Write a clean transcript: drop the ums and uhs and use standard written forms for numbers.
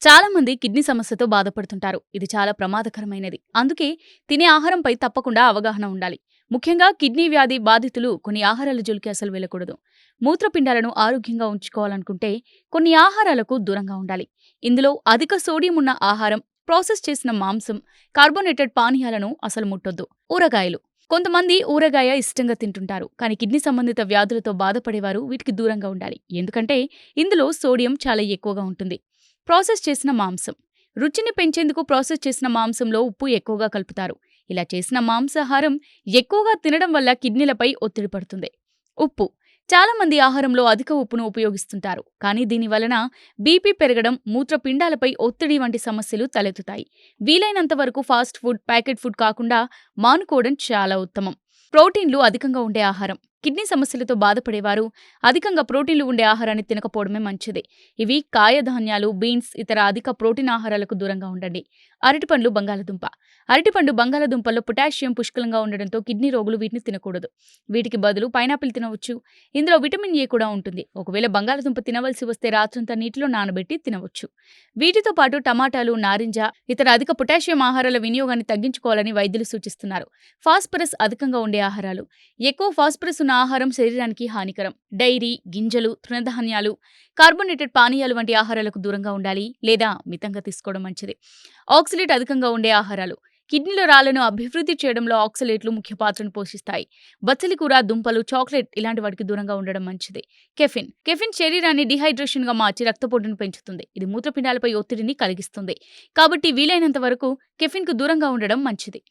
చాలా మంది కిడ్నీ సమస్యతో బాధపడుతుంటారు. ఇది చాలా ప్రమాదకరమైనది. అందుకే తినే ఆహారంపై తప్పకుండా అవగాహన ఉండాలి. ముఖ్యంగా కిడ్నీ వ్యాధి బాధితులు కొన్ని ఆహారాల జోలికి అసలు వెళ్ళకూడదు. మూత్రపిండాలను ఆరోగ్యంగా ఉంచుకోవాలనుకుంటే కొన్ని ఆహారాలకు దూరంగా ఉండాలి. ఇందులో అధిక సోడియం ఉన్న ఆహారం, ప్రాసెస్ చేసిన మాంసం, కార్బోనేటెడ్ పానీయాలను అసలు ముట్టొద్దు. ఊరగాయలు కొంతమంది ఊరగాయ ఇష్టంగా తింటుంటారు. కానీ కిడ్నీ సంబంధిత వ్యాధులతో బాధపడేవారు వీటికి దూరంగా ఉండాలి. ఎందుకంటే ఇందులో సోడియం చాలా ఎక్కువగా ఉంటుంది. ప్రాసెస్ చేసిన మాంసం రుచిని పెంచేందుకు ప్రాసెస్ చేసిన మాంసంలో ఉప్పు ఎక్కువగా కలుపుతారు. ఇలా చేసిన మాంసాహారం ఎక్కువగా తినడం వల్ల కిడ్నీలపై ఒత్తిడి పడుతుంది. ఉప్పు చాలా మంది ఆహారంలో అధిక ఉప్పును ఉపయోగిస్తుంటారు. కానీ దీని వలన బీపీ పెరగడం, మూత్రపిండాలపై ఒత్తిడి వంటి సమస్యలు తలెత్తుతాయి. వీలైనంత వరకు ఫాస్ట్ ఫుడ్, ప్యాకెట్ ఫుడ్ కాకుండా మానుకోవడం చాలా ఉత్తమం. ప్రోటీన్లు అధికంగా ఉండే ఆహారం కిడ్నీ సమస్యలతో బాధపడేవారు అధికంగా ప్రోటీన్లు ఉండే ఆహారాన్ని తినకపోవడమే మంచిది. ఇవి కాయధాన్యాలు, బీన్స్, ఇతర అధిక ప్రోటీన్ ఆహారాలకు దూరంగా ఉండండి. అరటిపండ్లు, బంగాళదుంప అరటిపండు బంగాళదుంపల్లో పొటాషియం పుష్కలంగా ఉండడంతో కిడ్నీ రోగులు వీటిని తినకూడదు. వీటికి బదులు పైనాపిల్ తినవచ్చు. ఇందులో విటమిన్ ఏ కూడా ఉంటుంది. ఒకవేళ బంగాళదుంప తినవలసి వస్తే రాత్రంతా నీటిలో నానబెట్టి తినవచ్చు. వీటితో పాటు టమాటాలు, నారింజ, ఇతర అధిక పొటాషియం ఆహారాల వినియోగాన్ని తగ్గించుకోవాలని వైద్యులు సూచిస్తున్నారు. ఫాస్ఫరస్ అధికంగా ఉండే ఆహారాలు ఎక్కువ ఫాస్ఫరస్ ఉన్న ఆహారం శరీరానికి హానికరం. డైరీ, గింజలు, తృణధాన్యాలు, కార్బోనేటెడ్ పానీయాలు వంటి ఆహారాలకు దూరంగా ఉండాలి లేదా మితంగా తీసుకోవడం మంచిది. ఆక్సలేట్ అధికంగా ఉండే ఆహారాలు కిడ్నీలో రాళ్లను అభివృద్ధి చేయడంలో ఆక్సలేట్లు ముఖ్య పాత్రను పోషిస్తాయి. బచ్చలి కూర, దుంపలు, చాక్లెట్ ఇలాంటి వాటికి దూరంగా ఉండడం మంచిది. కెఫిన్ శరీరాన్ని డిహైడ్రేషన్ గా మార్చి రక్తపోటును పెంచుతుంది. ఇది మూత్రపిండాలపై ఒత్తిడిని కలిగిస్తుంది. కాబట్టి వీలైనంత వరకు కెఫిన్ కు దూరంగా ఉండడం మంచిది.